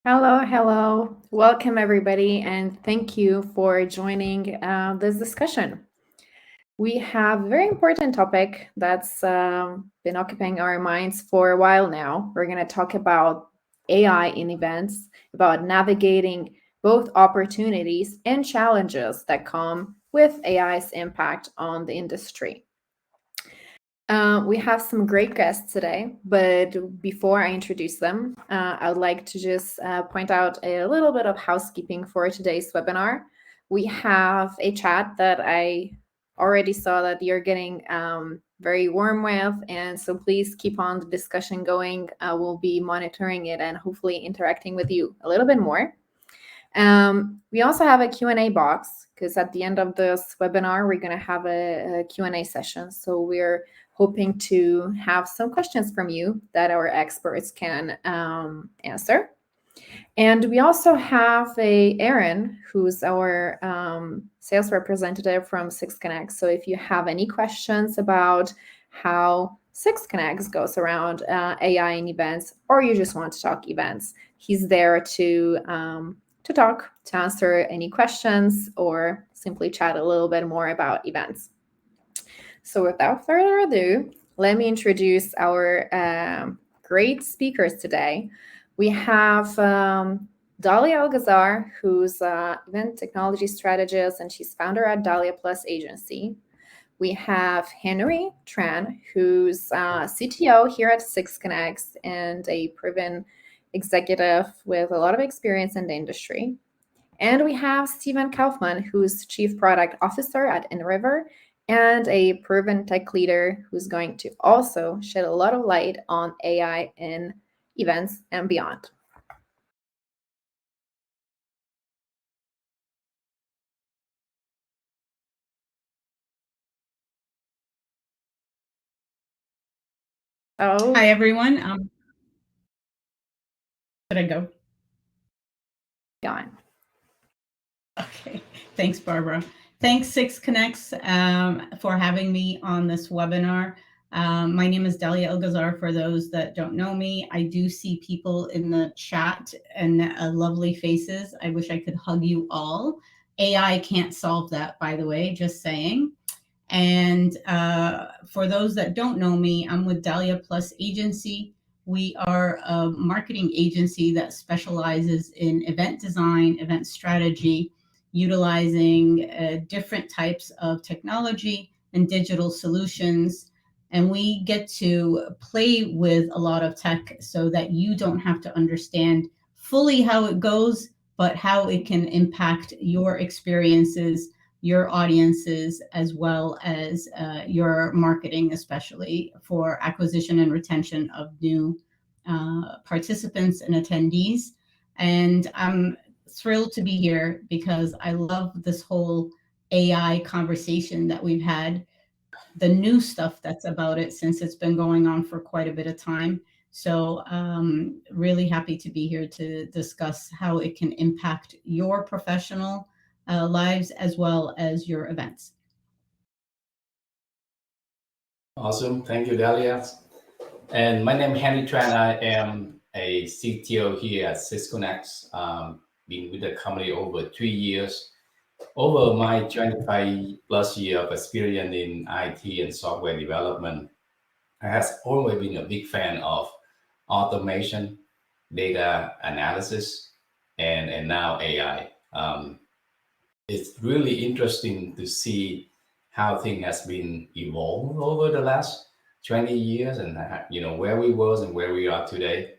Hello, hello. Welcome, everybody, and thank you for joining this discussion. We have a very important topic that's been occupying our minds for a while now. We're going to talk about AI in events, about navigating both opportunities and challenges that come with AI's impact on the industry. We have some great guests today, but before I introduce them, I would like to just point out a little bit of housekeeping for today's webinar. We have a chat that I already saw that you're getting very warm with, and so please keep on the discussion going. We'll be monitoring it and hopefully interacting with you a little bit more. We also have a Q&A box because at the end of this webinar, we're going to have a Q&A session. So we're hoping to have some questions from you that our experts can answer. And we also have Aaron, who's our sales representative from Six Connects. So if you have any questions about how Six Connects goes around AI in events, or you just want to talk events, he's there to talk, to answer any questions, or simply chat a little bit more about events. So without further ado, let me introduce our great speakers today. We have Dalia Algazar, who's an event technology strategist, and she's founder at Dalia Plus Agency. We have Henry Tran, who's CTO here at Six Connects and a proven executive with a lot of experience in the industry. And we have Steven Kaufman, who's Chief Product Officer at InRiver and a proven tech leader who's going to also shed a lot of light on AI in events and beyond. Oh, Hi, everyone. Should I go? gone. Okay. Thanks, Barbara. Thanks, Six Connects, for having me on this webinar. My name is Dalia Algazar. For those that don't know me, I do see people in the chat and lovely faces. I wish I could hug you all. AI can't solve that, by the way, just saying. And for those that don't know me, I'm with Dalia Plus Agency. We are a marketing agency that specializes in event design, event strategy, utilizing different types of technology and digital solutions. And we get to play with a lot of tech so that you don't have to understand fully how it goes, but how it can impact your experiences, your audiences, as well as your marketing, especially for acquisition and retention of new participants and attendees. And I'm thrilled to be here because I love this whole AI conversation that we've had, the new stuff that's about it since it's been going on for quite a bit of time. So really happy to be here to discuss how it can impact your professional lives as well as your events. Awesome. Thank you, Dalia. And my name is Henry Tran. I am a CTO here at Cisco Next. Been with the company over 3 years. Over my 25 plus year of experience in IT and software development, I has always been a big fan of automation, data analysis, and now AI. It's really interesting to see how things has been evolved over the last 20 years and where we was and where we are today.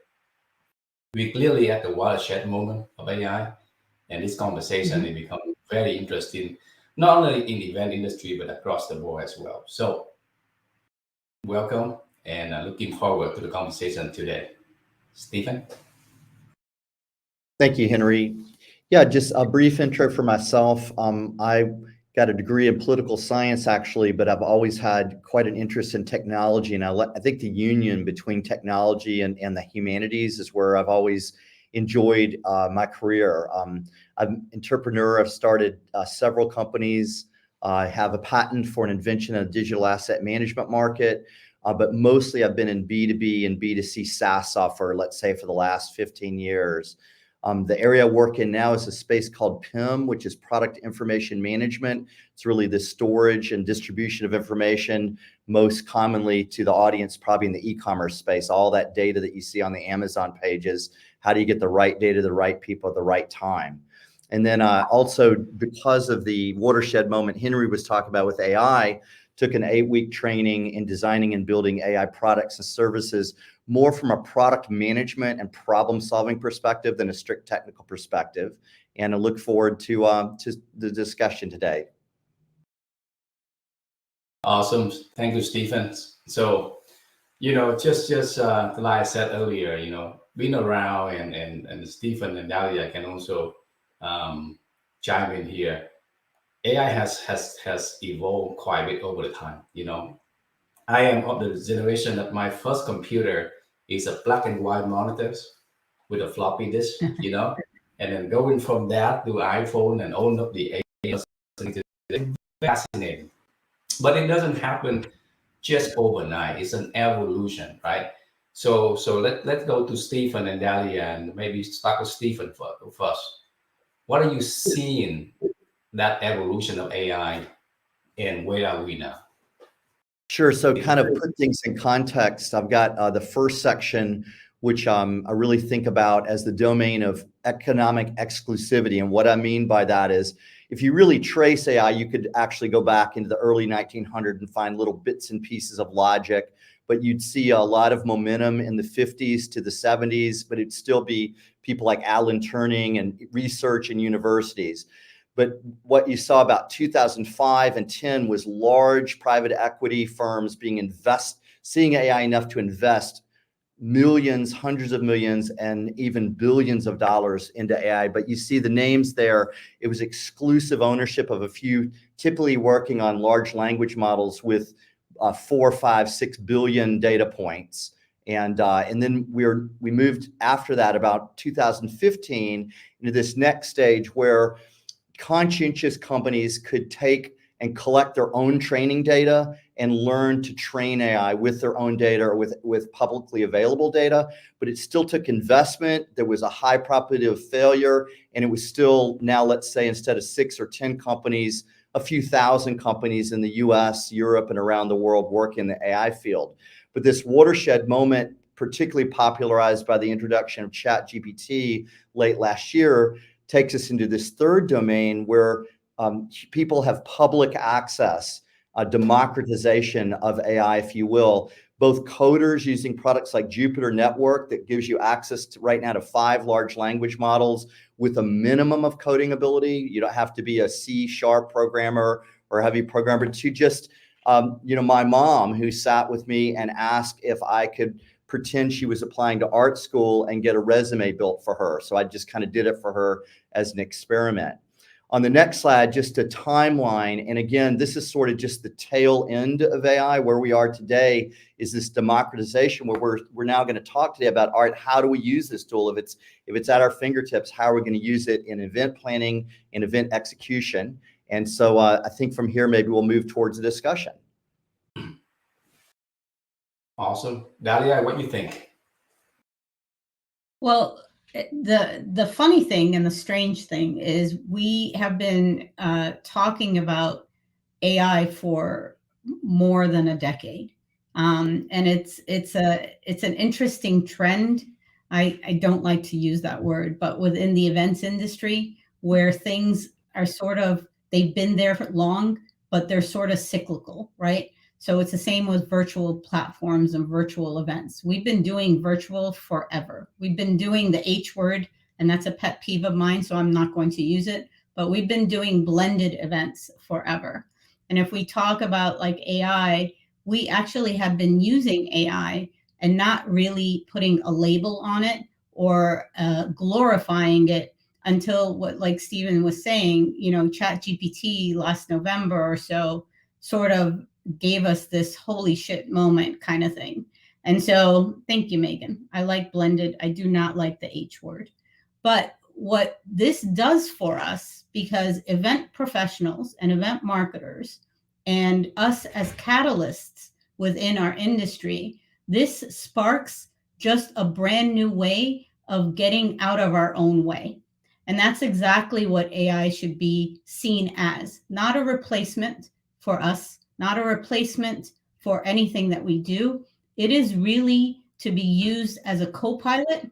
We're clearly at the watershed moment of AI, and this conversation is becoming very interesting, not only in the event industry but across the board as well. So welcome, and looking forward to the conversation today. Stephen? Thank you, Henry. Yeah, just a brief intro for myself. I got a degree in political science, actually, but I've always had quite an interest in technology. And I think the union between technology and the humanities is where I've always enjoyed my career. I'm an entrepreneur. I've started several companies. I have a patent for an invention in the digital asset management market. But mostly I've been in B2B and B2C SaaS software, let's say, for the last 15 years. The area I work in now is a space called PIM, which is product information management. It's really the storage and distribution of information, most commonly to the audience, probably in the e-commerce space, all that data that you see on the Amazon pages. How do you get the right data to the right people at the right time? And then also, because of the watershed moment Henry was talking about with AI, took an 8-week training in designing and building AI products and services, more from a product management and problem solving perspective than a strict technical perspective. And I look forward to the discussion today. Awesome. Thank you, Stephen. So, just like I said earlier, being around and Stephen and Dalia can also chime in here. AI has evolved quite a bit over the time. I am of the generation that my first computer is a black and white monitors with a floppy disk, and then going from that to iPhone and own up the AI. It's fascinating, but it doesn't happen just overnight. It's an evolution, right? So let's go to Stephen and Dalia, and maybe start with Stephen first. What are you seeing that evolution of AI, and where are we now? Sure. So kind of put things in context, I've got the first section, which I really think about as the domain of economic exclusivity. And what I mean by that is, if you really trace AI, you could actually go back into the early 1900s and find little bits and pieces of logic, but you'd see a lot of momentum in the 50s to the 70s, but it'd still be people like Alan Turing and research in universities. But what you saw about 2005 and 10 was large private equity firms seeing AI enough to invest millions, hundreds of millions, and even billions of dollars into AI. But you see the names there. It was exclusive ownership of a few, typically working on large language models with 4, 5, 6 billion data points. And then we moved after that, about 2015, into this next stage where conscientious companies could take and collect their own training data and learn to train AI with their own data or with publicly available data. But it still took investment. There was a high probability of failure. And it was still, now let's say, instead of 6 or 10 companies, a few thousand companies in the US, Europe, and around the world working in the AI field. But this watershed moment, particularly popularized by the introduction of ChatGPT late last year, takes us into this third domain where people have public access, a democratization of AI, if you will. Both coders using products like Jupyter Network that gives you access to, right now, to 5 large language models with a minimum of coding ability. You don't have to be a C# programmer or a heavy programmer, to just, my mom who sat with me and asked if I could pretend she was applying to art school and get a resume built for her. So I just kind of did it for her as an experiment. On the next slide, just a timeline. And again, this is sort of just the tail end of AI. Where we are today is this democratization, where we're now going to talk today about, all right, how do we use this tool? If it's at our fingertips, how are we going to use it in event planning and event execution? And so I think from here, maybe we'll move towards a discussion. Awesome. Dalia, what do you think? Well, the funny thing and the strange thing is we have been talking about AI for more than a decade. And it's an interesting trend. I don't like to use that word, but within the events industry, where things are they've been there for long, but they're sort of cyclical, right? So it's the same with virtual platforms and virtual events. We've been doing virtual forever. We've been doing the H word, and that's a pet peeve of mine, so I'm not going to use it, but we've been doing blended events forever. And if we talk about like AI, we actually have been using AI and not really putting a label on it or glorifying it until, what, like Stephen was saying, ChatGPT last November or so sort of gave us this holy shit moment kind of thing. And so thank you, Megan. I like blended. I do not like the H word. But what this does for us, because event professionals and event marketers and us as catalysts within our industry, this sparks just a brand new way of getting out of our own way. And that's exactly what AI should be seen as, not a replacement for us, not a replacement for anything that we do. It is really to be used as a co-pilot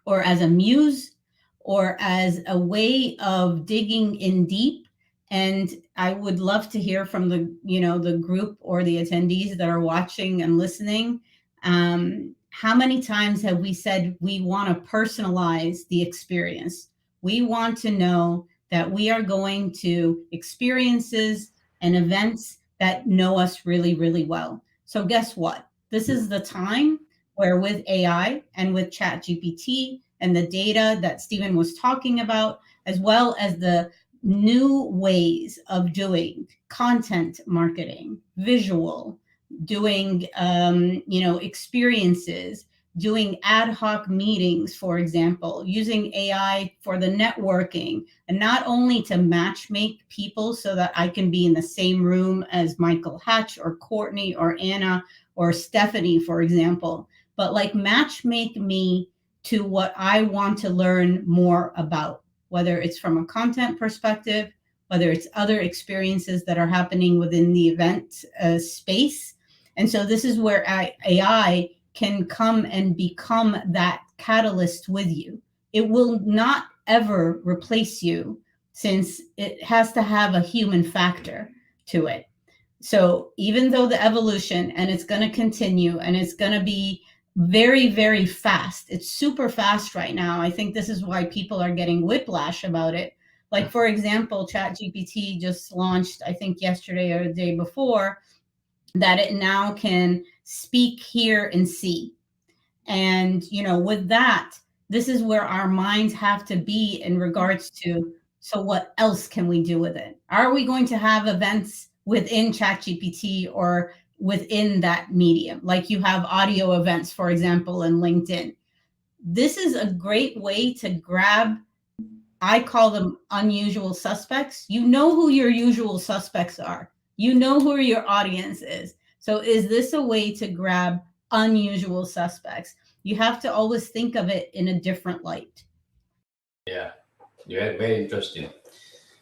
or as a muse or as a way of digging in deep. And I would love to hear from the group or the attendees that are watching and listening. How many times have we said we want to personalize the experience? We want to know that we are going to experiences and events that know us really, really well. So guess what? This is the time where with AI and with ChatGPT and the data that Stephen was talking about, as well as the new ways of doing content marketing, visual, doing experiences, doing ad hoc meetings, for example, using AI for the networking, and not only to match make people so that I can be in the same room as Michael Hatch or Courtney or Anna or Stephanie, for example, but like match make me to what I want to learn more about, whether it's from a content perspective, whether it's other experiences that are happening within the event space. And so this is where AI can come and become that catalyst with you. It will not ever replace you, since it has to have a human factor to it. So even though the evolution, and it's going to continue, and it's going to be very, very fast. It's super fast right now. I think this is why people are getting whiplash about it. Like, for example, ChatGPT just launched, I think yesterday or the day before, that it now can speak, hear, and see. And, with that, this is where our minds have to be in regards to, so what else can we do with it? Are we going to have events within ChatGPT or within that medium? Like you have audio events, for example, in LinkedIn. This is a great way to grab, I call them unusual suspects. You know who your usual suspects are. You know who your audience is. So is this a way to grab unusual suspects? You have to always think of it in a different light. Yeah, very interesting.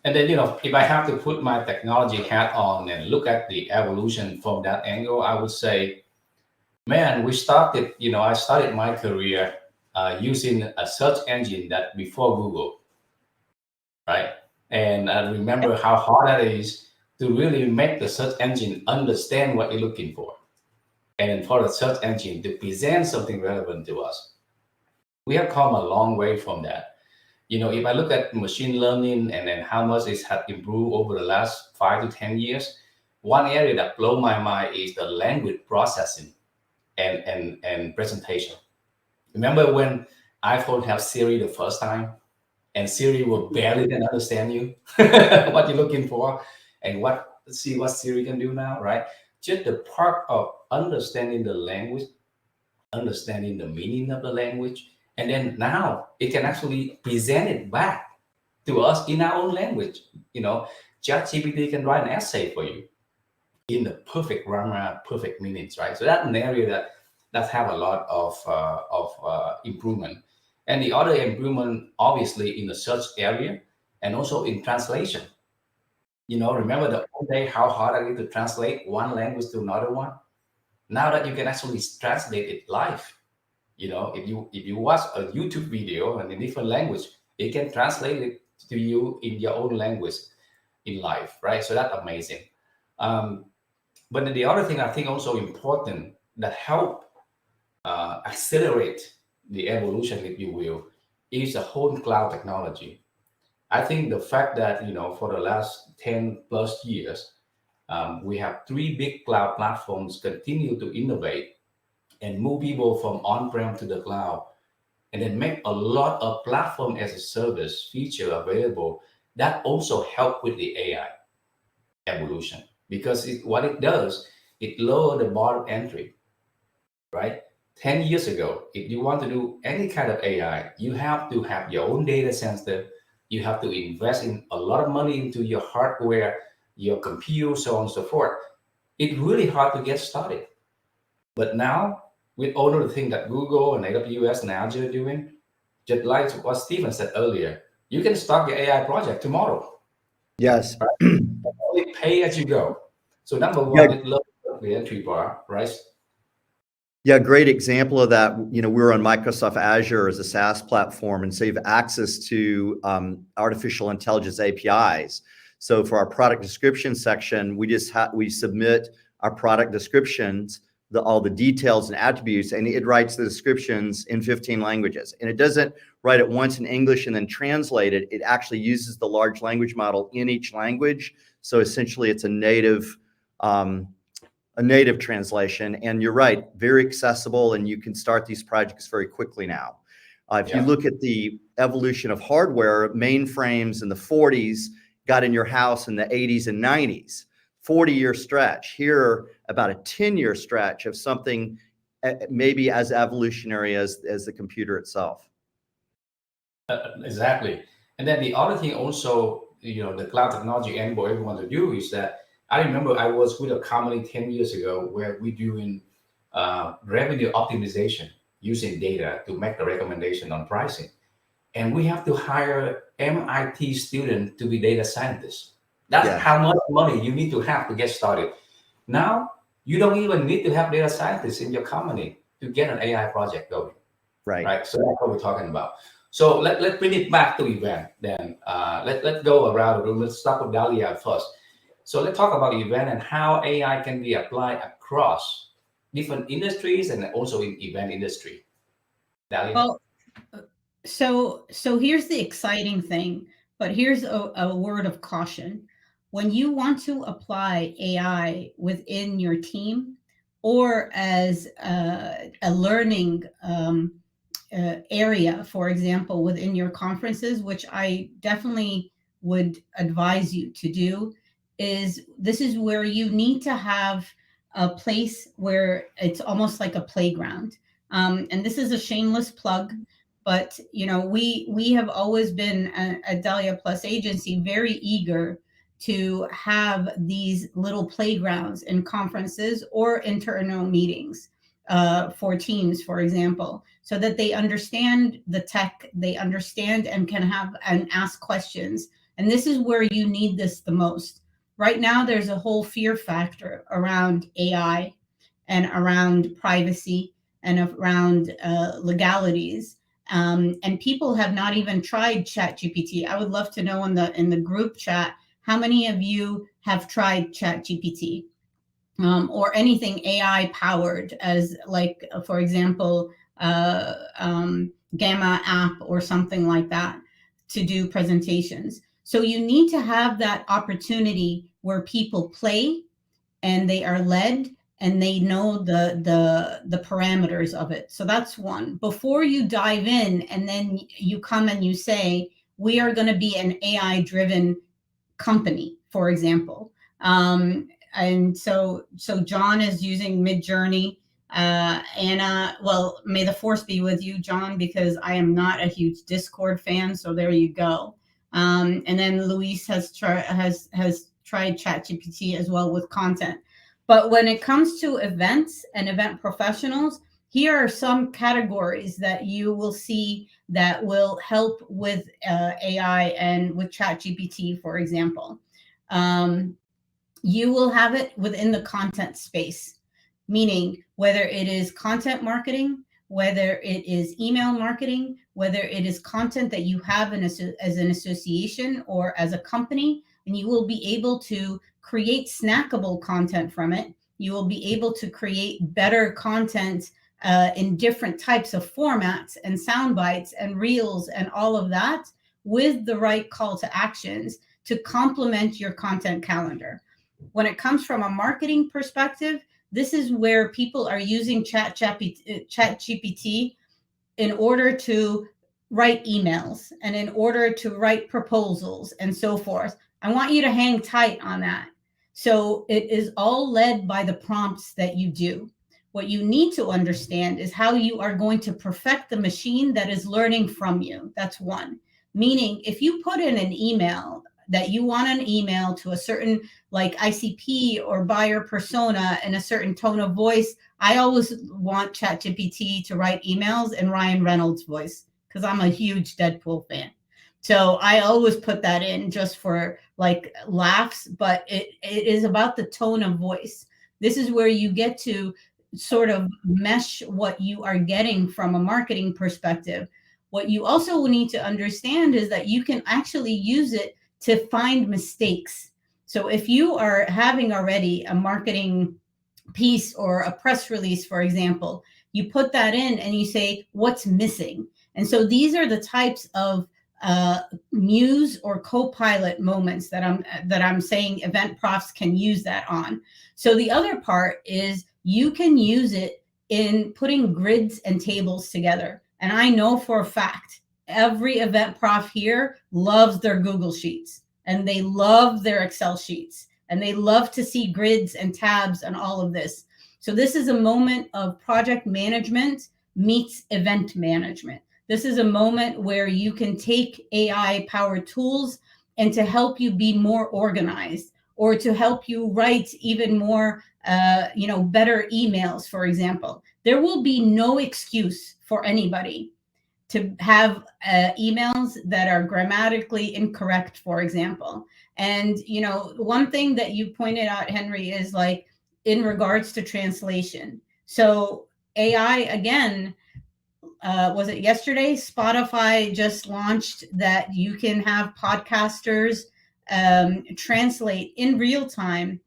And then, if I have to put my technology hat on and look at the evolution from that angle, I would say, man, I started my career using a search engine that before Google, right? And I remember how hard that is to really make the search engine understand what you're looking for. And for the search engine to present something relevant to us. We have come a long way from that. If I look at machine learning and then how much it has improved over the last 5 to 10 years, one area that blew my mind is the language processing and presentation. Remember when iPhone have Siri the first time, and Siri will barely can understand you, what you're looking for, and see what Siri can do now, right? Just the part of understanding the language, understanding the meaning of the language, and then now it can actually present it back to us in our own language. ChatGPT can write an essay for you in the perfect grammar, perfect meanings, right? So that's an area that have a lot of improvement. And the other improvement, obviously, in the search area and also in translation. Remember the old day how hard it is to translate one language to another one. Now that you can actually translate it live, if you watch a YouTube video in a different language, it can translate it to you in your own language in live, right? So that's amazing. But the other thing I think also important that help accelerate the evolution, if you will, is the whole cloud technology. I think the fact that, for the last 10 plus years, we have 3 big cloud platforms continue to innovate and move people from on-prem to the cloud, and then make a lot of platform as a service feature available that also help with the AI evolution. Because what it does, it lower the bar of entry, right? 10 years ago, if you want to do any kind of AI, you have to have your own data center. You have to invest in a lot of money into your hardware, your compute, so on and so forth. It's really hard to get started. But now, with all of the things that Google and AWS and Azure are doing, just like what Stephen said earlier, you can start your AI project tomorrow. Yes. Only pay as you go. So number Yeah. one, it lowers the entry bar, right? Yeah, great example of that. You know, we're on Microsoft Azure as a SaaS platform, and so you have access to artificial intelligence APIs. So for our product description section, we submit our product descriptions, all the details and attributes, and it writes the descriptions in 15 languages. And it doesn't write it once in English and then translate it. It actually uses the large language model in each language. So essentially, it's a native translation. And you're right, very accessible, and you can start these projects very quickly now. If you look at the evolution of hardware, mainframes in the 40s got in your house in the 80s and 90s, 40-year stretch. Here, about a 10-year stretch of something maybe as evolutionary as the computer itself. Exactly. And then the other thing also, the cloud technology enable everyone to do is that I remember I was with a company 10 years ago where we're doing revenue optimization using data to make the recommendation on pricing. And we have to hire MIT student to be data scientists. That's how much money you need to have to get started. Now, you don't even need to have data scientists in your company to get an AI project going. Right. So that's what we're talking about. So let's bring it back to event then. Let's go around the room. Let's start with Dahlia first. So let's talk about event and how AI can be applied across different industries and also in event industry. Dahlia? Well, so here's the exciting thing, but here's a word of caution. When you want to apply AI within your team or as a learning area, for example, within your conferences, which I definitely would advise you to do, this is where you need to have a place where it's almost like a playground. And this is a shameless plug, but we have always been a Dahlia Plus agency very eager to have these little playgrounds in conferences or internal meetings for teams, for example, so that they understand the tech, they understand and can have and ask questions. And this is where you need this the most. Right now, there's a whole fear factor around AI and around privacy and around legalities. And people have not even tried ChatGPT. I would love to know in the group chat, how many of you have tried ChatGPT? Or anything AI powered, as like, for example, Gamma app or something like that to do presentations. So you need to have that opportunity where people play and they are led and they know the parameters of it. So that's one. Before you dive in and then you come and you say, we are going to be an AI driven company, for example. And so John is using Midjourney. Anna, well, may the force be with you, John, because I am not a huge Discord fan. So there you go. And then Luis has tried ChatGPT as well with content. But when it comes to events and event professionals, here are some categories that you will see that will help with AI and with ChatGPT, for example. You will have it within the content space, meaning whether it is content marketing, whether it is email marketing, whether it is content that you have as an association or as a company, and you will be able to create snackable content from it. You will be able to create better content in different types of formats and sound bites and reels and all of that with the right call to actions to complement your content calendar. When it comes from a marketing perspective, this is where people are using ChatGPT in order to write emails and in order to write proposals and so forth. I want you to hang tight on that. So it is all led by the prompts that you do. What you need to understand is how you are going to perfect the machine that is learning from you. That's one. Meaning, if you put in an email that you want an email to a certain like ICP or buyer persona in a certain tone of voice, I always want ChatGPT to write emails in Ryan Reynolds' voice. because I'm a huge Deadpool fan. So I always put that in just for like laughs, but it is about the tone of voice. This is where you get to sort of mesh what you are getting from a marketing perspective. What you also need to understand is that you can actually use it to find mistakes. So if you are having already a marketing piece or a press release, for example, you put that in and you say, what's missing? And so these are the types of muse or co-pilot moments that I'm saying event profs can use that on. So the other part is you can use it in putting grids and tables together. And I know for a fact, every event prof here loves their Google Sheets and they love their Excel sheets and they love to see grids and tabs and all of this. So this is a moment of project management meets event management. This is a moment where you can take AI powered tools and to help you be more organized or to help you write even more, better emails, for example. There will be no excuse for anybody to have emails that are grammatically incorrect, for example. And, one thing that you pointed out, Henry, is like in regards to translation. So AI, again, was it yesterday? Spotify just launched that you can have podcasters translate in real time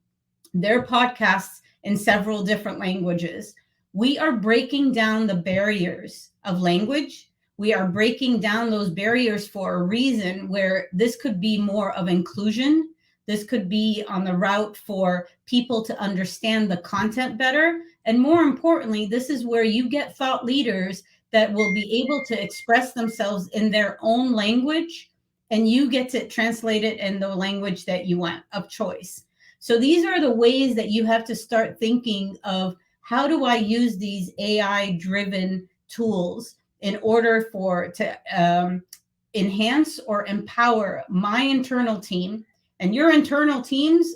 their podcasts in several different languages. We are breaking down the barriers of language. We are breaking down those barriers for a reason where this could be more of inclusion. This could be on the route for people to understand the content better. And more importantly, this is where you get thought leaders that will be able to express themselves in their own language, and you get to translate it in the language that you want of choice. So these are the ways that you have to start thinking of, how do I use these AI-driven tools in order to enhance or empower my internal team. And your internal teams,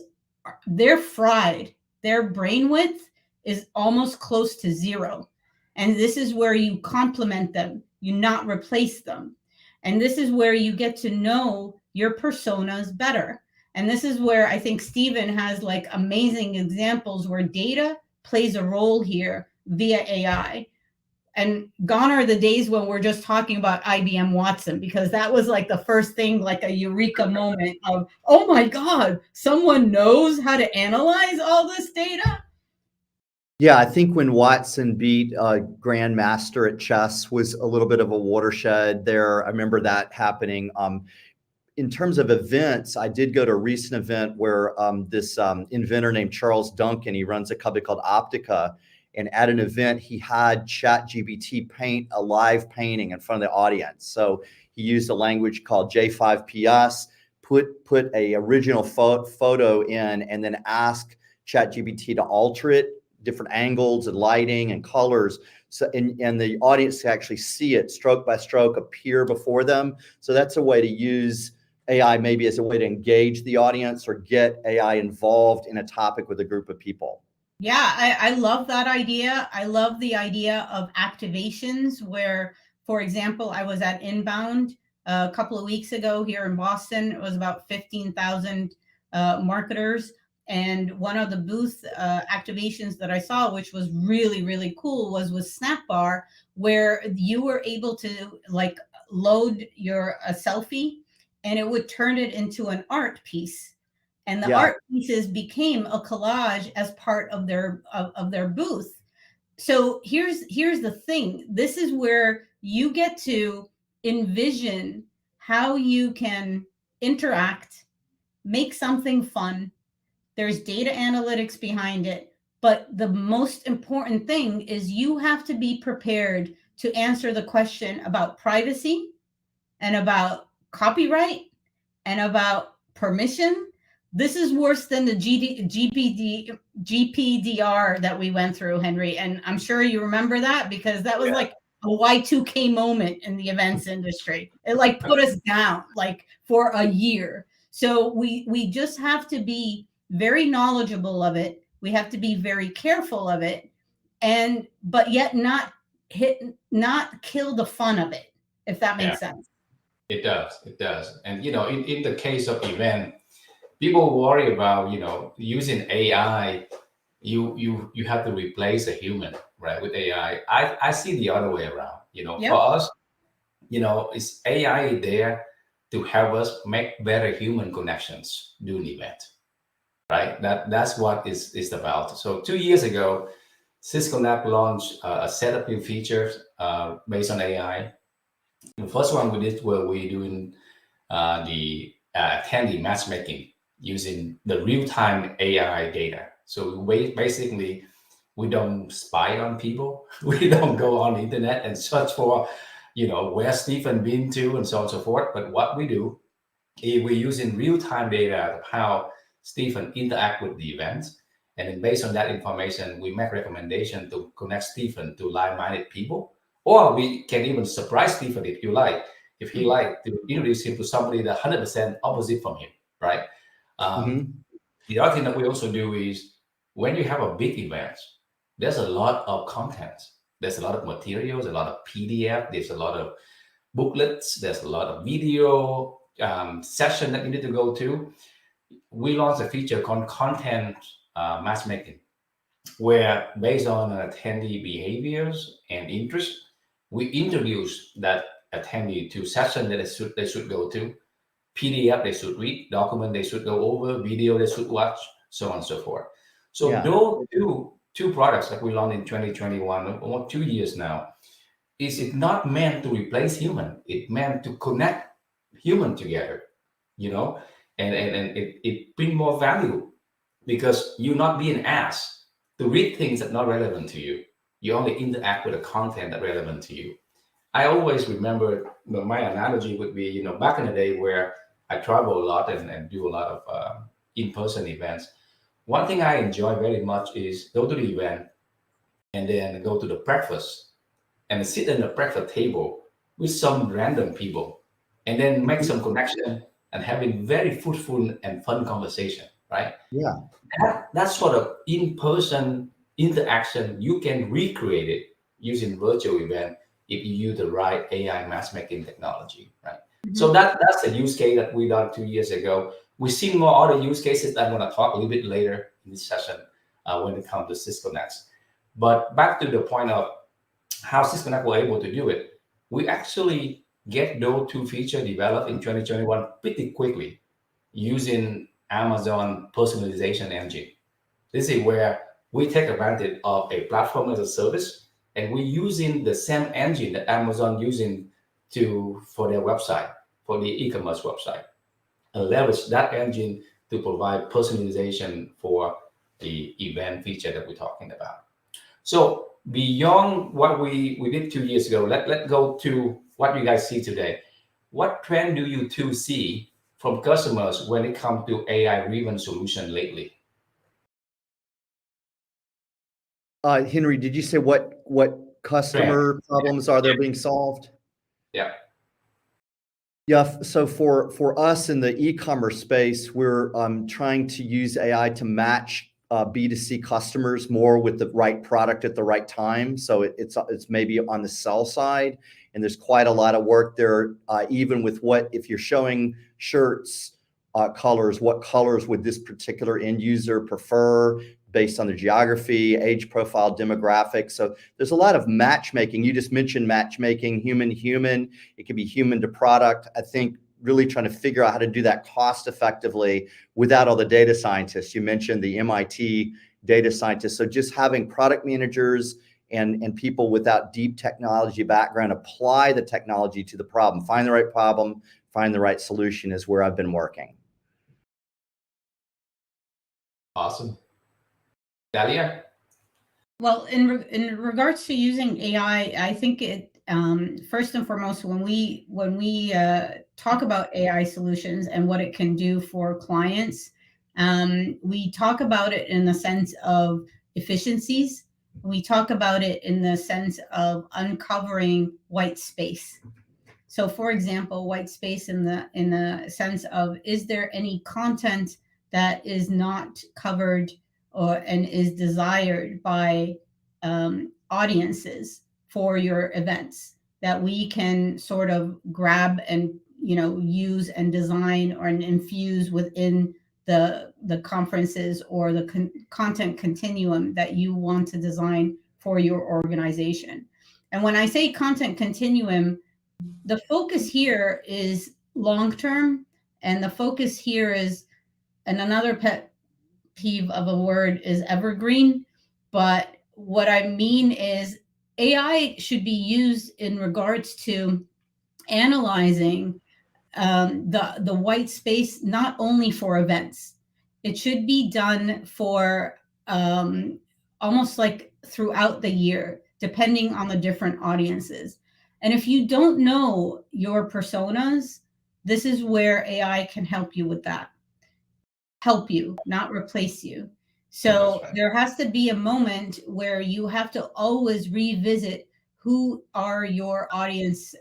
they're fried. Their brain width is almost close to zero. And this is where you complement them, you not replace them. And this is where you get to know your personas better. And this is where I think Stephen has like amazing examples where data plays a role here via AI. And gone are the days when we're just talking about IBM Watson, because that was like the first thing, like a eureka moment of, oh my God, someone knows how to analyze all this data. Yeah, I think when Watson beat Grandmaster at chess was a little bit of a watershed there. I remember that happening. In terms of events, I did go to a recent event where this inventor named Charles Duncan, he runs a company called Optica, and at an event, he had ChatGPT paint a live painting in front of the audience. So he used a language called J5PS, put a original photo in, and then ask ChatGPT to alter it, different angles and lighting and colors. So, and the audience to actually see it stroke by stroke appear before them. So that's a way to use AI maybe as a way to engage the audience or get AI involved in a topic with a group of people. Yeah, I love that idea. I love the idea of activations where, for example, I was at Inbound a couple of weeks ago here in Boston. It was about 15,000 marketers. And one of the booth activations that I saw, which was really, really cool, was with Snapbar, where you were able to like load a selfie and it would turn it into an art piece. And the art pieces became a collage as part of their booth. So here's the thing. This is where you get to envision how you can interact, make something fun. There's data analytics behind it. But the most important thing is you have to be prepared to answer the question about privacy and about copyright and about permission. This is worse than the GPDR that we went through, Henry. And I'm sure you remember that, because that was like a Y2K moment in the events industry. It like put us down like for a year. So we just have to be very knowledgeable of it. We have to be very careful of it, but yet not kill the fun of it. if that Yeah, makes sense. it does. It does. And in the case of event, people worry about using AI. You have to replace a human, right, with AI. I see the other way around. For Yep. us, is AI there to help us make better human connections during the event, right? That's what is about. So 2 years ago, Cisco NAP launched a set of new features based on AI. The first one we did where we doing the attendee matchmaking using the real-time AI data. So basically, we don't spy on people. We don't go on the internet and search for, where Stephen been to and so on and so forth. But what we do is we're using real-time data of how Stephen interact with the events. And then based on that information, we make recommendation to connect Stephen to like-minded people. Or we can even surprise Stephen if you like, if he like to introduce him to somebody that 100% opposite from him, right? Mhm. The other thing that we also do is when you have a big event, there's a lot of content. There's a lot of materials, a lot of PDF, there's a lot of booklets, there's a lot of video session that you need to go to. We launched a feature called content matchmaking, where based on attendee behaviors and interests, we introduce that attendee to session that they should go to, PDF they should read, document they should go over, video they should watch, so on and so forth. So Yeah. those two products that we launched in 2021, almost 2 years now, is it not meant to replace human? It meant to connect human together, you know, and it bring more value because you're not being asked to read things that are not relevant to you. You only interact with the content that relevant to you. I always remember my analogy would be, back in the day where I travel a lot and do a lot of in-person events. One thing I enjoy very much is go to the event and then go to the breakfast and sit at the breakfast table with some random people and then make some connection and having very fruitful and fun conversation, right? Yeah. That sort of in-person interaction, you can recreate it using virtual event if you use the right AI matchmaking technology, right? So Mhm. that's the use case that we done 2 years ago. We've seen more other use cases that I'm going to talk a little bit later in this session when it comes to Cisco Next. But back to the point of how Cisco Next were able to do it, we actually get those two features developed in 2021 pretty quickly using Amazon personalization engine. This is where we take advantage of a platform as a service, and we're using the same engine that Amazon using for their website, for the e-commerce website, and leverage that engine to provide personalization for the event feature that we're talking about. So beyond what we did 2 years ago, let's go to what you guys see today. What trend do you two see from customers when it comes to AI-driven solution lately? Henry, did you say what Trend. customer problems are there being solved? Yeah. Yeah, so for us in the e-commerce space, we're trying to use AI to match B2C customers more with the right product at the right time. So it's maybe on the sell side, and there's quite a lot of work there. Even with if you're showing shirts colors, what colors would this particular end user prefer based on their geography, age profile, demographics. So there's a lot of matchmaking. You just mentioned matchmaking, human to human. It could be human to product. I think really trying to figure out how to do that cost effectively without all the data scientists. You mentioned the MIT data scientists. So just having product managers and people without deep technology background apply the technology to the problem, find the right problem, find the right solution is where I've been working. Awesome. Dalia? Well, in regards to using AI, I think it first and foremost when we talk about AI solutions and what it can do for clients, we talk about it in the sense of efficiencies. We talk about it in the sense of uncovering white space. So, for example, white space in the sense of, is there any content that is not covered and is desired by audiences for your events that we can sort of grab and, use and design or infuse within the conferences or the content continuum that you want to design for your organization. And when I say content continuum, the focus here is long-term, and the focus here is, and another pet peeve of a word is evergreen. But what I mean is AI should be used in regards to analyzing the white space, not only for events. It should be done for almost like throughout the year, depending on the different audiences. And if you don't know your personas, this is where AI can help you with that. Help you, not replace you. So right. there has to be a moment where you have to always revisit who are your audience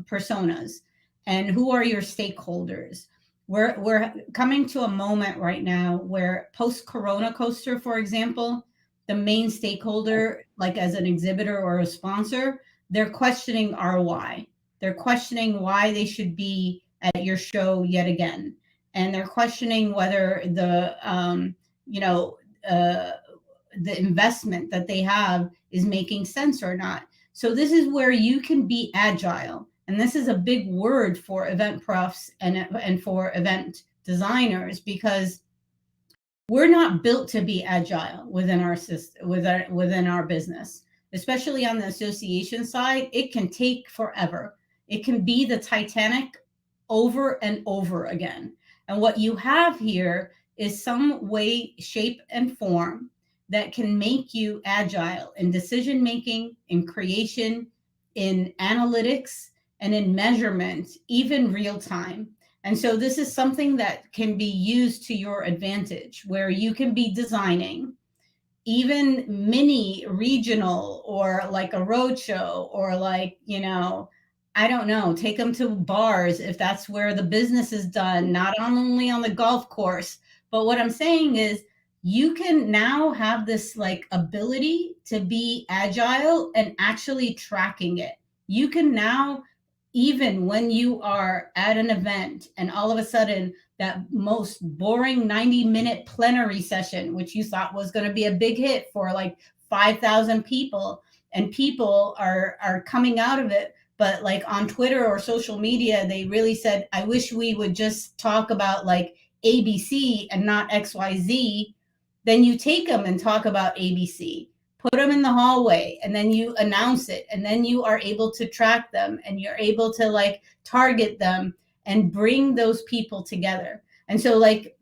personas and who are your stakeholders. We're coming to a moment right now where post-corona coaster, for example, the main stakeholder, like as an exhibitor or a sponsor, they're questioning ROI. They're questioning why they should be at your show yet again. And they're questioning whether the investment that they have is making sense or not. So this is where you can be agile. And this is a big word for event profs and for event designers, because we're not built to be agile within our system, within our business, especially on the association side. It can take forever. It can be the Titanic over and over again. And what you have here is some way, shape, and form that can make you agile in decision making, in creation, in analytics, and in measurement, even real time. And so this is something that can be used to your advantage, where you can be designing even mini regional or like a road show, or like, I don't know, take them to bars if that's where the business is done, not only on the golf course. But what I'm saying is you can now have this like ability to be agile and actually tracking it. You can now, even when you are at an event and all of a sudden that most boring 90-minute plenary session, which you thought was going to be a big hit for like 5,000 people, and people are coming out of it, but like on Twitter or social media, they really said, I wish we would just talk about like ABC and not XYZ. Then you take them and talk about ABC, put them in the hallway, and then you announce it, and then you are able to track them, and you're able to like target them and bring those people together. And so like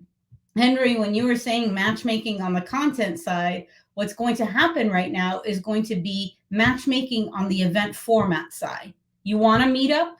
Henry, when you were saying matchmaking on the content side, what's going to happen right now is going to be matchmaking on the event format side. You want to meet up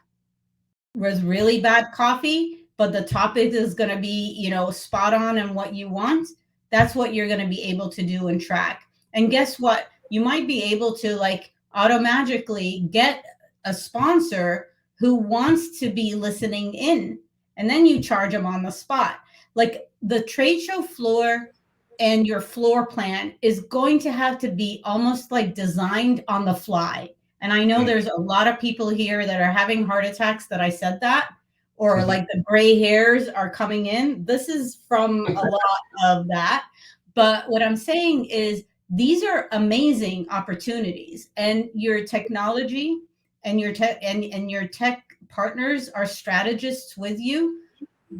with really bad coffee, but the topic is going to be, spot on and what you want. That's what you're going to be able to do and track. And guess what? You might be able to like automatically get a sponsor who wants to be listening in, and then you charge them on the spot. Like the trade show floor and your floor plan is going to have to be almost like designed on the fly. And I know there's a lot of people here that are having heart attacks that I said that, or like the gray hairs are coming in. This is from a lot of that. But what I'm saying is these are amazing opportunities, and your technology and your tech and your tech partners are strategists with you.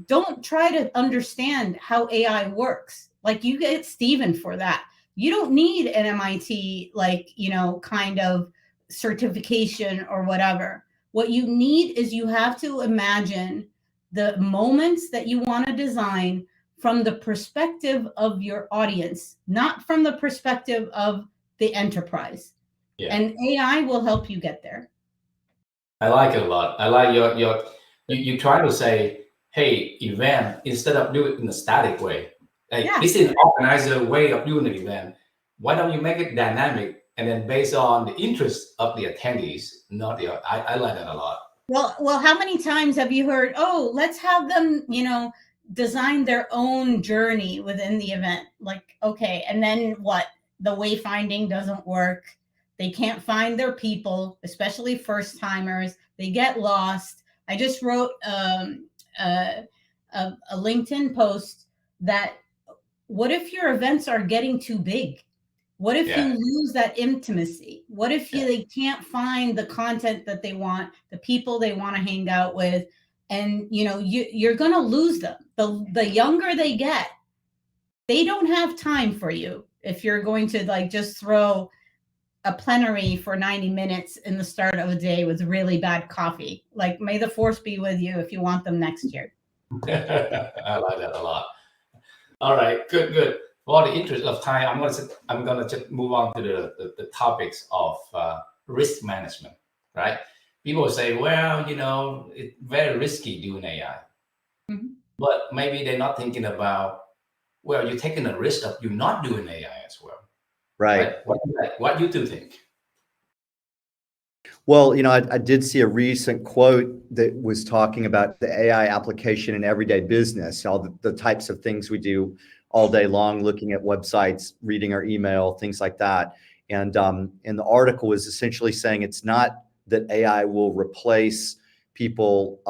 Don't try to understand how AI works. Like you get Stephen for that. You don't need an MIT, kind of certification or whatever. What you need is you have to imagine the moments that you want to design from the perspective of your audience, not from the perspective of the enterprise. Yeah. And AI will help you get there. I like it a lot. I like you try to say, hey, event, instead of doing it in a static way, like it's an organizer way of doing an event. Why don't you make it dynamic and then based on the interest of the attendees, not the, I like that a lot. Well, how many times have you heard, oh, let's have them, design their own journey within the event? Like, okay, and then what? The wayfinding doesn't work. They can't find their people, especially first timers. They get lost. I just wrote a LinkedIn post that what if your events are getting too big? What if you lose that intimacy? What if they can't find the content that they want, the people they want to hang out with, and you're going to lose them. The younger they get, they don't have time for you if you're going to like just throw a plenary for 90 minutes in the start of a day with really bad coffee. Like, may the force be with you if you want them next year. I like that a lot. All right, good. For the interest of time, I'm gonna just move on to the topics of risk management, right? People say, well, it's very risky doing AI, but maybe they're not thinking about, well, you're taking a risk of you not doing AI as well, Right. What you two think? Well, I did see a recent quote that was talking about the AI application in everyday business, all the types of things we do all day long, looking at websites, reading our email, things like that. And the article was essentially saying it's not that AI will replace people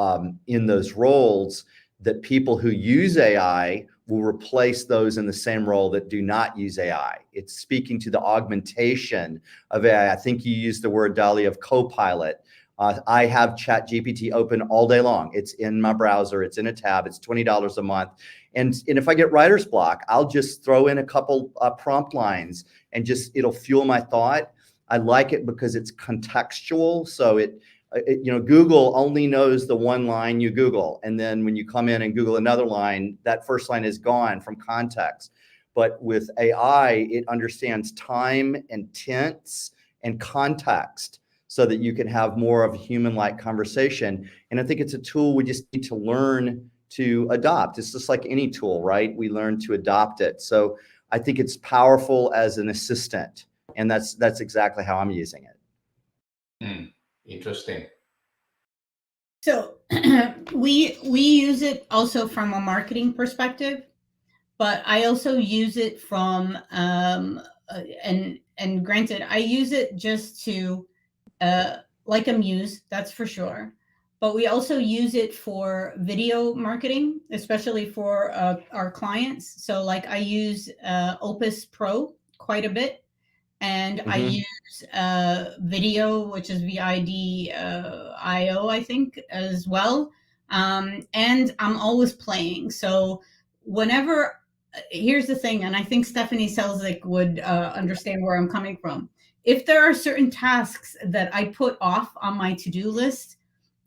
in those roles, that people who use AI will replace those in the same role that do not use AI. It's speaking to the augmentation of AI. I think you used the word, Dali, of co-pilot. I have ChatGPT open all day long. It's in my browser. It's in a tab. It's $20 a month. And if I get writer's block, I'll just throw in a couple prompt lines and it'll fuel my thought. I like it because it's contextual. So Google only knows the one line you Google. And then when you come in and Google another line, that first line is gone from context. But with AI, it understands time and tense and context so that you can have more of a human-like conversation. And I think it's a tool we just need to learn to adopt. It's just like any tool, right? We learn to adopt it. So I think it's powerful as an assistant. And that's exactly how I'm using it. Interesting. So we use it also from a marketing perspective, but I also use it from and granted, I use it just to like a muse, that's for sure. But we also use it for video marketing, especially for our clients. So like I use Opus Pro quite a bit. And I use video, which is VIDIO, I think, as well. And I'm always playing. So here's the thing, and I think Stephanie Selzik would understand where I'm coming from. If there are certain tasks that I put off on my to-do list,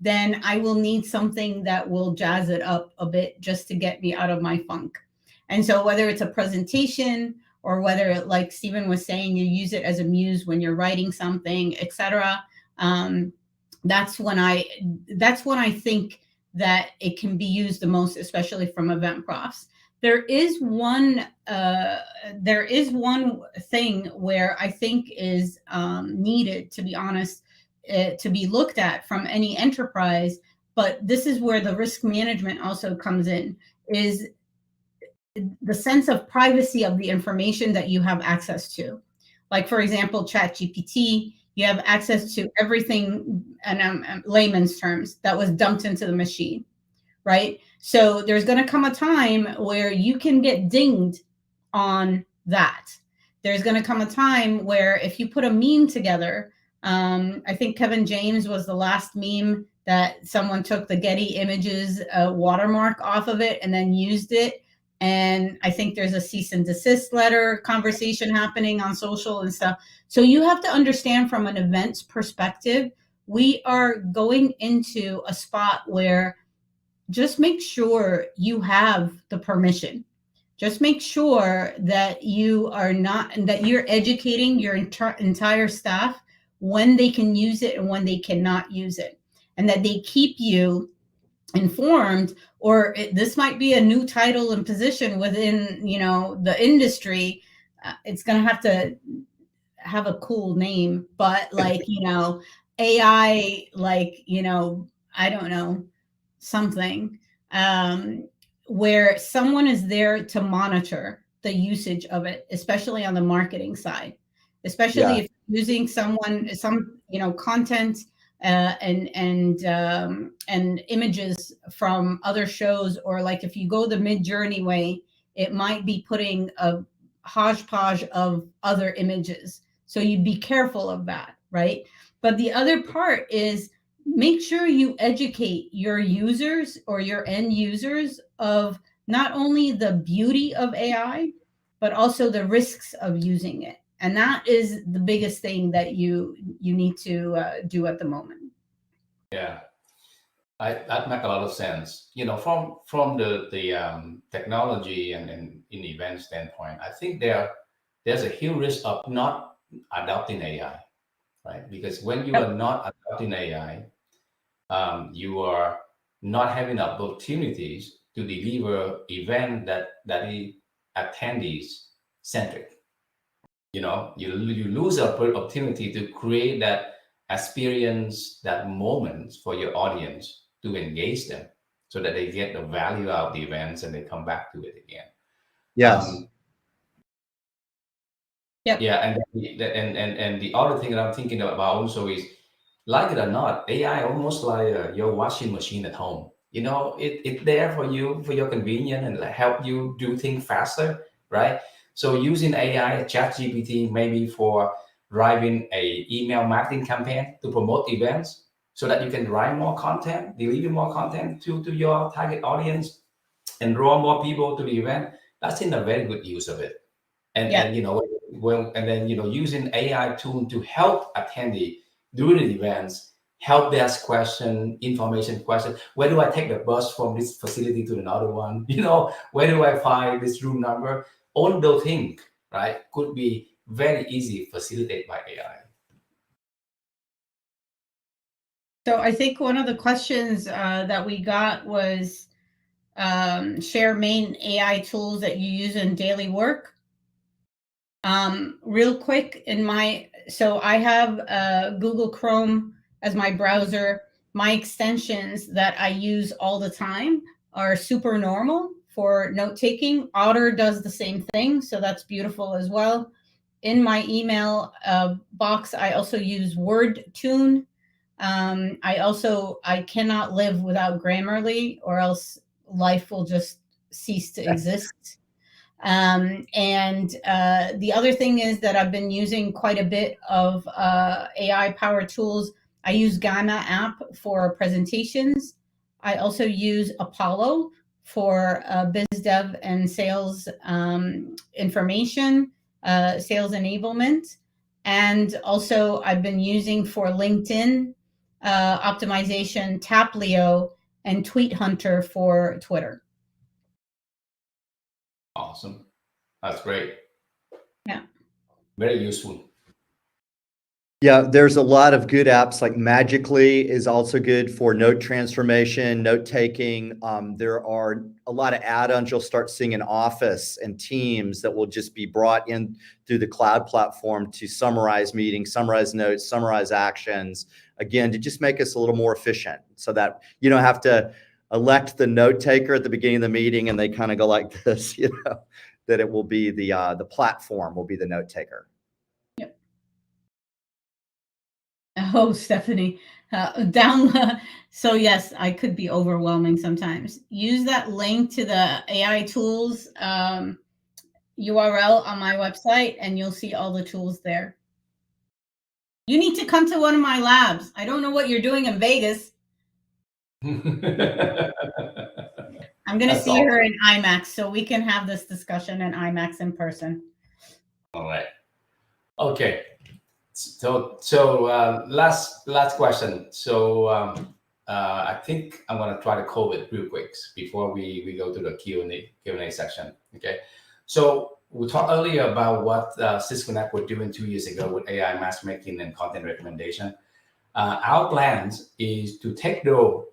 then I will need something that will jazz it up a bit just to get me out of my funk. And so whether it's a presentation, or whether, like Stephen was saying, you use it as a muse when you're writing something, etc. That's when I think that it can be used the most, especially from event profs. There is one thing where I think is needed, to be honest, to be looked at from any enterprise. But this is where the risk management also comes in, is the sense of privacy of the information that you have access to. Like, for example, ChatGPT, you have access to everything, and layman's terms, that was dumped into the machine, right? So there's going to come a time where you can get dinged on that. There's going to come a time where if you put a meme together, I think Kevin James was the last meme that someone took the Getty Images watermark off of it and then used it. And I think there's a cease and desist letter conversation happening on social and stuff. So you have to understand, from an events perspective, we are going into a spot where just make sure you have the permission. Just make sure that you're educating your entire staff when they can use it and when they cannot use it, and that they keep you informed. Or this might be a new title and position within the industry. It's going to have a cool name, but like AI, like I don't know, something where someone is there to monitor the usage of it, especially on the marketing side. especially Yeah. if you're using some content and images from other shows, or like if you go the Mid-Journey way, it might be putting a hodgepodge of other images. So you be careful of that, right? But the other part is make sure you educate your users or your end users of not only the beauty of AI, but also the risks of using it. And that is the biggest thing that you need to do at the moment. Yeah, that make a lot of sense. From the technology and in event standpoint, I think there's a huge risk of not adopting AI, right? Because when you are not adopting AI, you are not having opportunities to deliver event that is attendees centric. You lose the opportunity to create that experience, that moment for your audience to engage them, so that they get the value out of the events and they come back to it again. Yes. Yeah, and the other thing that I'm thinking about also is, like it or not, AI almost like your washing machine at home. It's there for you for your convenience and like help you do things faster, right? So using AI, ChatGPT, maybe for driving a email marketing campaign to promote events, so that you can drive more content, deliver more content to your target audience, and draw more people to the event. That's in a very good use of it. And then using AI tool to help attendee during the events, help desk question, information question. Where do I take the bus from this facility to another one? Where do I find this room number? All those things, right, could be very easy facilitated by AI. So I think one of the questions that we got was share main AI tools that you use in daily work. Real quick, so I have Google Chrome as my browser. My extensions that I use all the time are Super Normal for note taking. Otter does the same thing, so that's beautiful as well. In my email box, I also use WordTune. I cannot live without Grammarly, or else life will just cease to exist. And the other thing is that I've been using quite a bit of AI powered tools. I use Ghana app for presentations. I also use Apollo for biz dev and sales information, sales enablement. And also I've been using for LinkedIn optimization, Taplio, and Tweet Hunter for Twitter. Awesome. That's great. Yeah. Very useful. Yeah, there's a lot of good apps, like Magically is also good for note transformation, note taking. There are a lot of add-ons you'll start seeing in Office and Teams that will just be brought in through the cloud platform to summarize meetings, summarize notes, summarize actions, again, to just make us a little more efficient, so that you don't have to elect the note taker at the beginning of the meeting and they kind of go like this, that it will be the platform will be the note taker. Oh, Stephanie, so yes, I could be overwhelming sometimes. Use that link to the AI tools URL on my website, and you'll see all the tools there. You need to come to one of my labs. I don't know what you're doing in Vegas. I'm going to see her in IMAX, so we can have this discussion in IMAX in person. All right. Okay. So last question. So I think I'm gonna try to cover it real quick before we go to the Q&A section. Okay. So we talked earlier about what SysConnect were doing 2 years ago with AI matchmaking and content recommendation. Our plans is to take those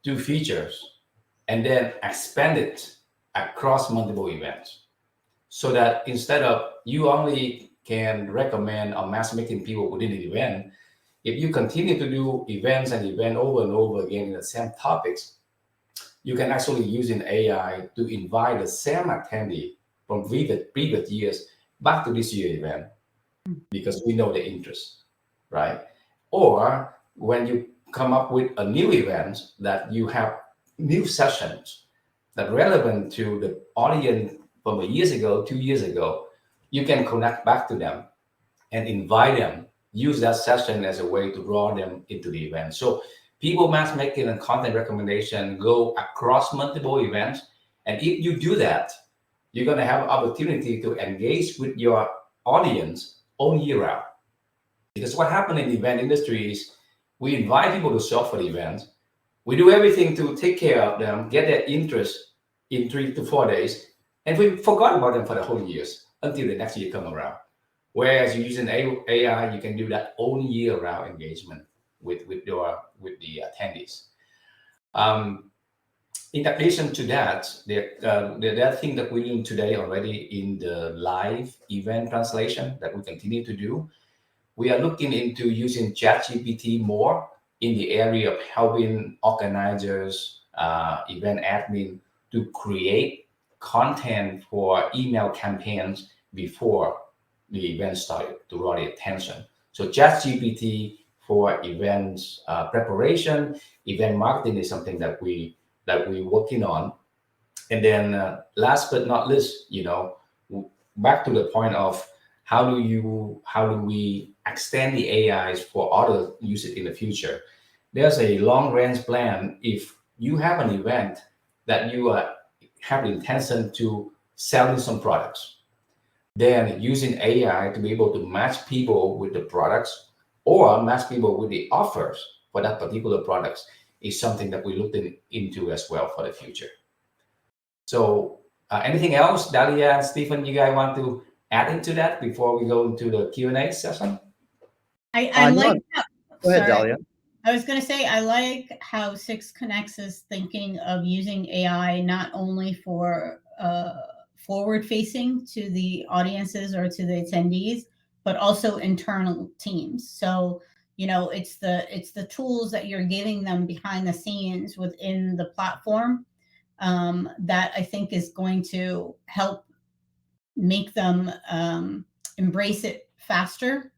two features and then expand it across multiple events, so that instead of you only can recommend or matchmaking people within the event, if you continue to do events and event over and over again in the same topics, you can actually use an AI to invite the same attendee from previous years back to this year event. because we know the interest, right? Or when you come up with a new event that you have new sessions that relevant to the audience from a years ago, 2 years ago, you can connect back to them and invite them, use that session as a way to draw them into the event. So people matchmaking and content recommendation go across multiple events. And if you do that, you're going to have an opportunity to engage with your audience all year round. Because what happened in the event industry is we invite people to show up for the event. We do everything to take care of them, get their interest in 3 to 4 days, and we forgot about them for the whole years until the next year come around. Whereas you're using AI, you can do that all year round engagement with the attendees. In addition to that, the other thing that we're doing today already in the live event translation that we continue to do, we are looking into using ChatGPT more in the area of helping organizers, event admin to create content for email campaigns before the event started to draw the attention. So ChatGPT for events preparation, event marketing is something that we're working on. And then last but not least, back to the point of how do we extend the AIs for other usage in the future? There's a long range plan. If you have an event that you have the intention to selling some products, then using AI to be able to match people with the products or match people with the offers for that particular products is something that we're looking into as well for the future. So anything else, Dalia and Stephen, you guys want to add into that before we go into the Q&A session? I like how, Go ahead, sorry. Dalia. I was going to say, I like how Six Connects is thinking of using AI not only for forward facing to the audiences or to the attendees, but also internal teams. So, it's the tools that you're giving them behind the scenes within the platform that I think is going to help make them embrace it faster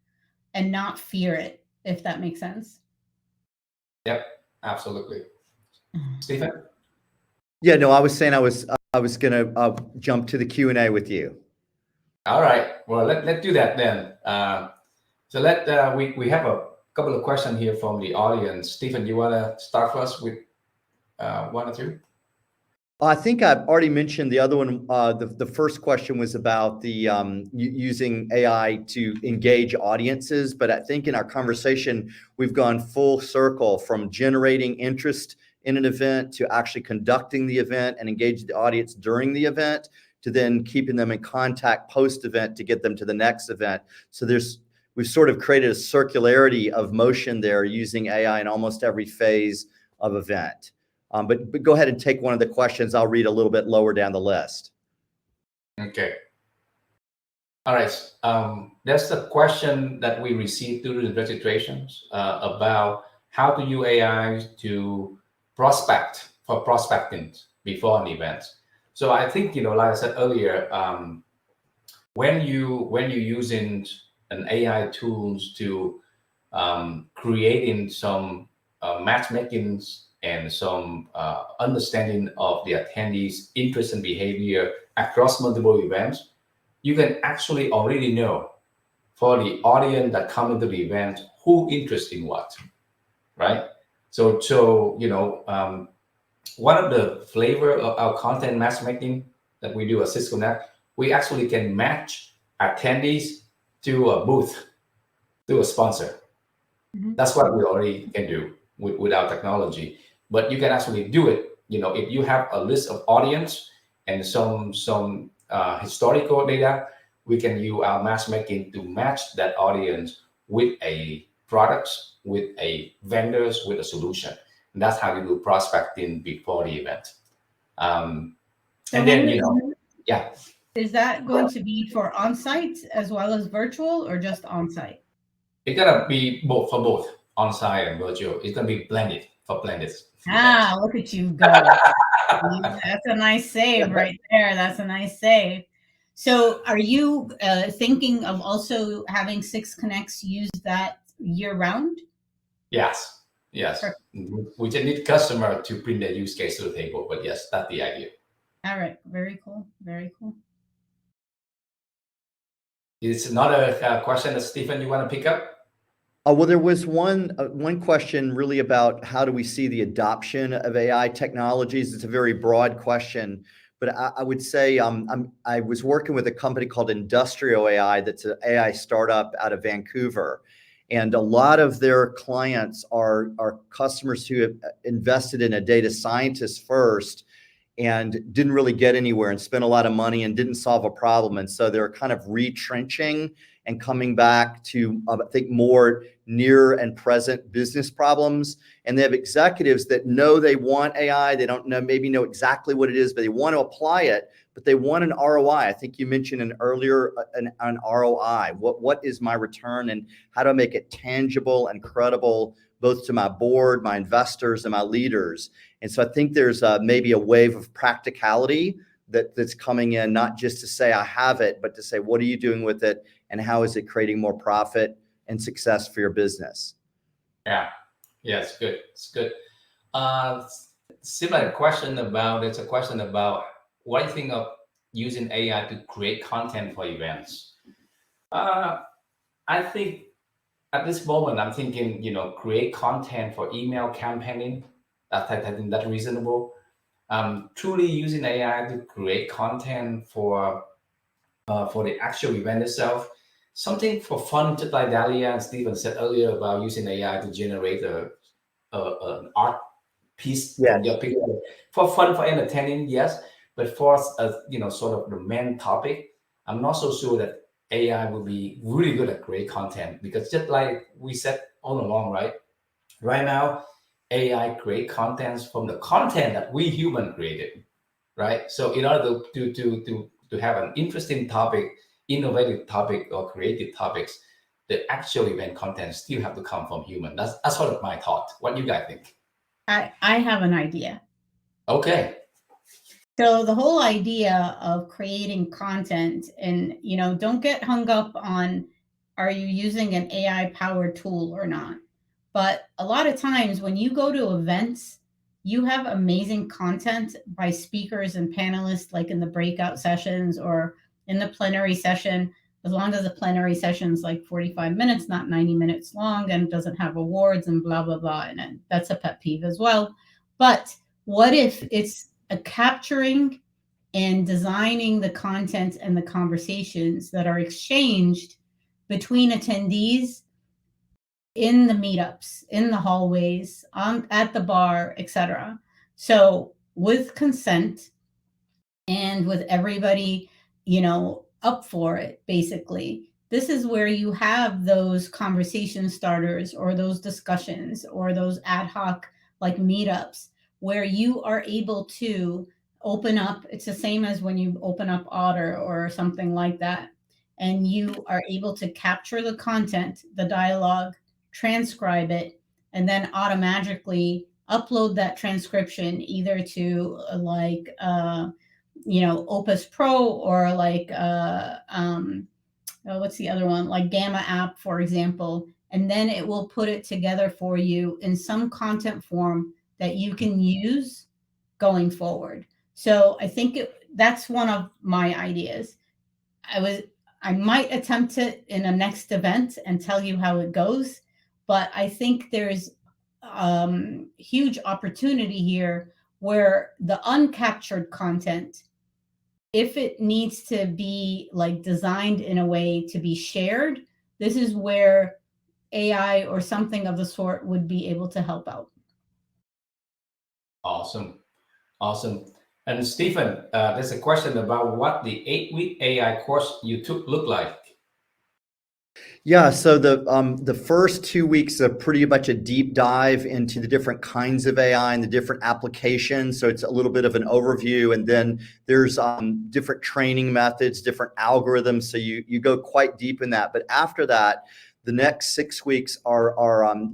and not fear it, if that makes sense. Yep, absolutely. Stephen? Yeah, no, I was saying I was gonna jump to the Q&A with you. All right. Well, let's do that then. So we have a couple of questions here from the audience. Stephen, you want to start first with one or two? I think I've already mentioned the other one. The first question was about the using AI to engage audiences, but I think in our conversation we've gone full circle from generating interest in an event to actually conducting the event and engage the audience during the event to then keeping them in contact post-event to get them to the next event. So we've sort of created a circularity of motion there using AI in almost every phase of event. But go ahead and take one of the questions. I'll read a little bit lower down the list. Okay. All right. That's the question that we received through the registrations about how to use AI to prospecting before an event. So I think, like I said earlier, when you're using an AI tools to creating some matchmaking and some understanding of the attendees' interest and behavior across multiple events, you can actually already know for the audience that come into the event who interested in what, right? So one of the flavor of our content matchmaking that we do at Cisco Connect, we actually can match attendees to a booth, to a sponsor. Mm-hmm. That's what we already can do with our technology. But you can actually do it, if you have a list of audience and some historical data, we can use our matchmaking to match that audience with a products, with a vendors, with a solution. And that's how you do prospecting before the event. And then, yeah. Is that going to be for on-site as well as virtual or just on-site? It's going to be both on-site and virtual. It's going to be blended. Look at you go. That's a nice save right there. That's a nice save. So are you thinking of also having Six Connects use that year round? Yes. Perfect. We just need customer to bring their use case to the table, but yes, that's the idea. All right. Very cool. Very cool. It's another question that Stephen, you want to pick up? Well, there was one question really about how do we see the adoption of AI technologies. It's a very broad question, but I would say I was working with a company called Industrial AI that's an AI startup out of Vancouver. And a lot of their clients are customers who have invested in a data scientist first and didn't really get anywhere and spent a lot of money and didn't solve a problem. And so they're kind of retrenching and coming back to, I think, more near and present business problems. And they have executives that know they want AI. They don't maybe know exactly what it is, but they want to apply it, but they want an ROI. I think you mentioned an ROI. What is my return and how do I make it tangible and credible, both to my board, my investors, and my leaders? And so I think there's maybe a wave of practicality that's coming in, not just to say I have it, but to say, what are you doing with it? And how is it creating more profit and success for your business? Yeah, it's good. It's good. Similar question about, it's a question about what do you think of using AI to create content for events? I think at this moment, I'm thinking, create content for email campaigning. I think that's reasonable. Truly using AI to create content for the actual event itself, something for fun, just like Dalia and Stephen said earlier about using AI to generate an art piece from your picture for fun, for entertaining, yes. But for sort of the main topic, I'm not so sure that AI will be really good at create content, because just like we said all along, right? Right now, AI create contents from the content that we human created, right? So in order to have an interesting topic, innovative topic, or creative topics, the actual event content still have to come from human. That's sort of my thought. What do you guys think? I have an idea. Okay. So the whole idea of creating content, and don't get hung up on, are you using an AI powered tool or not? But a lot of times when you go to events, you have amazing content by speakers and panelists, like in the breakout sessions or in the plenary session, as long as the plenary session is like 45 minutes, not 90 minutes long, and doesn't have awards and blah, blah, blah. And that's a pet peeve as well. But what if it's a capturing and designing the content and the conversations that are exchanged between attendees in the meetups, in the hallways, at the bar, etc. So with consent and with everybody, up for it, basically, this is where you have those conversation starters or those discussions or those ad hoc like meetups where you are able to open up. It's the same as when you open up Otter or something like that. And you are able to capture the content, the dialogue, transcribe it, and then automatically upload that transcription either to Opus Pro or what's the other one? Like Gamma app, for example. And then it will put it together for you in some content form that you can use going forward. So I think that's one of my ideas. I might attempt it in a next event and tell you how it goes, but I think there's huge opportunity here where the uncaptured content, if it needs to be like designed in a way to be shared, this is where AI or something of the sort would be able to help out. Awesome. And Stephen, there's a question about what the 8-week AI course you took looked like. Yeah, so the first 2 weeks are pretty much a deep dive into the different kinds of AI and the different applications. So it's a little bit of an overview, and then there's different training methods, different algorithms. So you go quite deep in that. But after that, the next 6 weeks are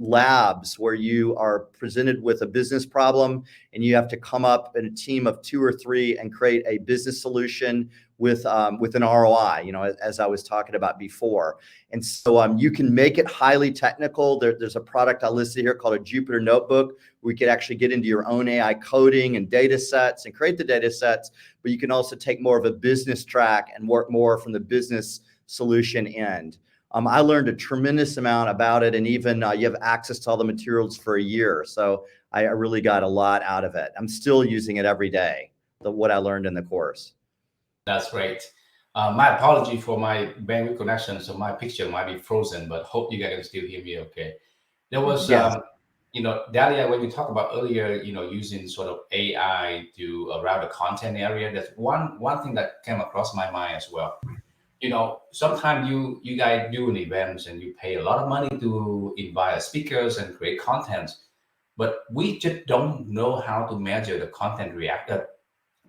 labs where you are presented with a business problem and you have to come up in a team of 2 or 3 and create a business solution with an ROI, you know, as I was talking about before. And so you can make it highly technical. There's a product I listed here called a Jupyter Notebook, where you could actually get into your own AI coding and data sets and create the data sets, but you can also take more of a business track and work more from the business solution end. I learned a tremendous amount about it, and even you have access to all the materials for a year. So I really got a lot out of it. I'm still using it every day, what I learned in the course. That's great. My apology for my bandwidth connection, so my picture might be frozen, but hope you guys can still hear me okay. There was, Yes. you know, Dalia, when you talked about earlier, you know, using sort of AI to around the content area, that's one thing that came across my mind as well. You know, sometimes you guys do an events and you pay a lot of money to invite speakers and create content, but we just don't know how to measure the content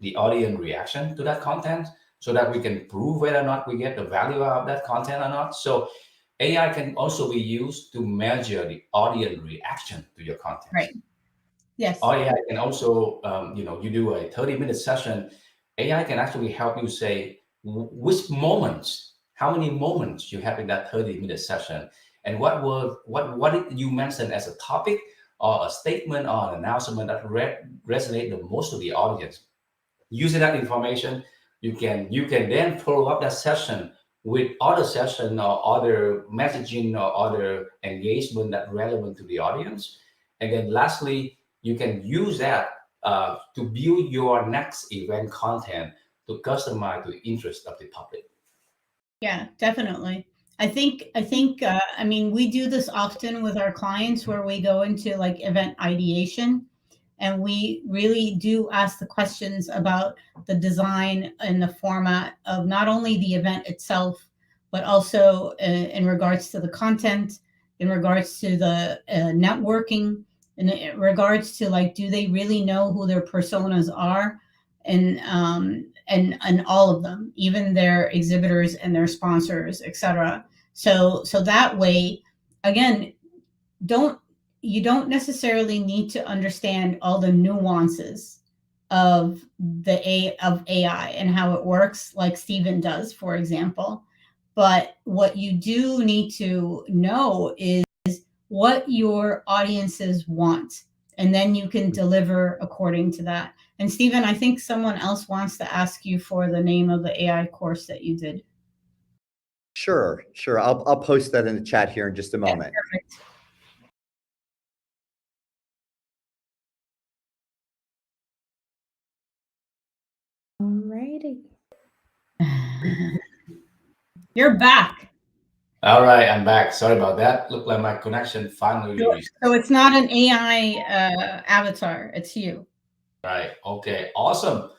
the audience reaction to that content, so that we can prove whether or not we get the value out of that content or not. So AI can also be used to measure the audience reaction to your content. Right. Yes. AI can also, you know, you do a 30-minute session, AI can actually help you say which moments, how many moments you have in that 30-minute session, and what did you mention as a topic or a statement or an announcement that resonate the most to the audience. Using that information, you can then follow up that session with other session or other messaging or other engagement that relevant to the audience. And then lastly, you can use that to build your next event content to customize to the interest of the public. Yeah, definitely. I think, I mean, we do this often with our clients where we go into like event ideation, and we really do ask the questions about the design and the format of not only the event itself, but also in regards to the content, in regards to the networking, in regards to like, do they really know who their personas are? And all of them, even their exhibitors and their sponsors, etc. So that way, again, you don't necessarily need to understand all the nuances of AI and how it works, like Stephen does, for example. But what you do need to know is what your audiences want, and then you can deliver according to that. And Stephen, I think someone else wants to ask you for the name of the AI course that you did. Sure. I'll post that in the chat here in just a moment. Yeah, perfect. Alrighty. You're back. All right, I'm back. Sorry about that. Looked like my connection finally reset. So it's not an AI avatar, it's you. Right. Okay. Awesome.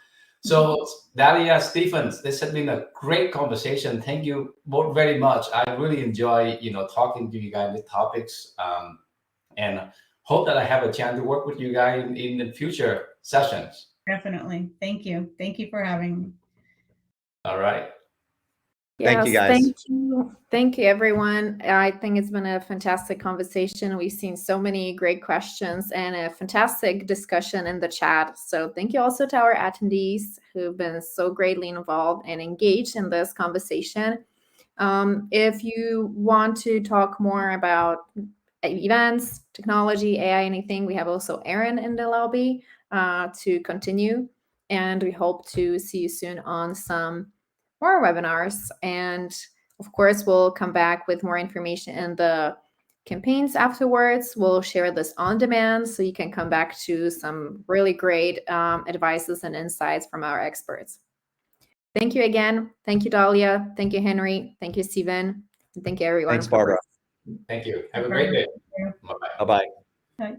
So Dalia, Stephens, this has been a great conversation. Thank you both very much. I really enjoy, you know, talking to you guys with topics, and hope that I have a chance to work with you guys in the future sessions. Definitely. Thank you. Thank you for having me. All right. Thank you, guys. Thank you, everyone. I think it's been a fantastic conversation. We've seen so many great questions and a fantastic discussion in the chat. So thank you also to our attendees who've been so greatly involved and engaged in this conversation. If you want to talk more about events, technology, AI, anything, we have also Aaron in the lobby to continue. And we hope to see you soon on some more webinars. And of course, we'll come back with more information in the campaigns afterwards. We'll share this on demand so you can come back to some really great advices and insights from our experts. Thank you again. Thank you, Dalia. Thank you, Henry. Thank you, Stephen. And thank you, everyone. Thanks, Barbara. Thank you. Have a great day. Thank you. Bye-bye. Bye-bye. Bye.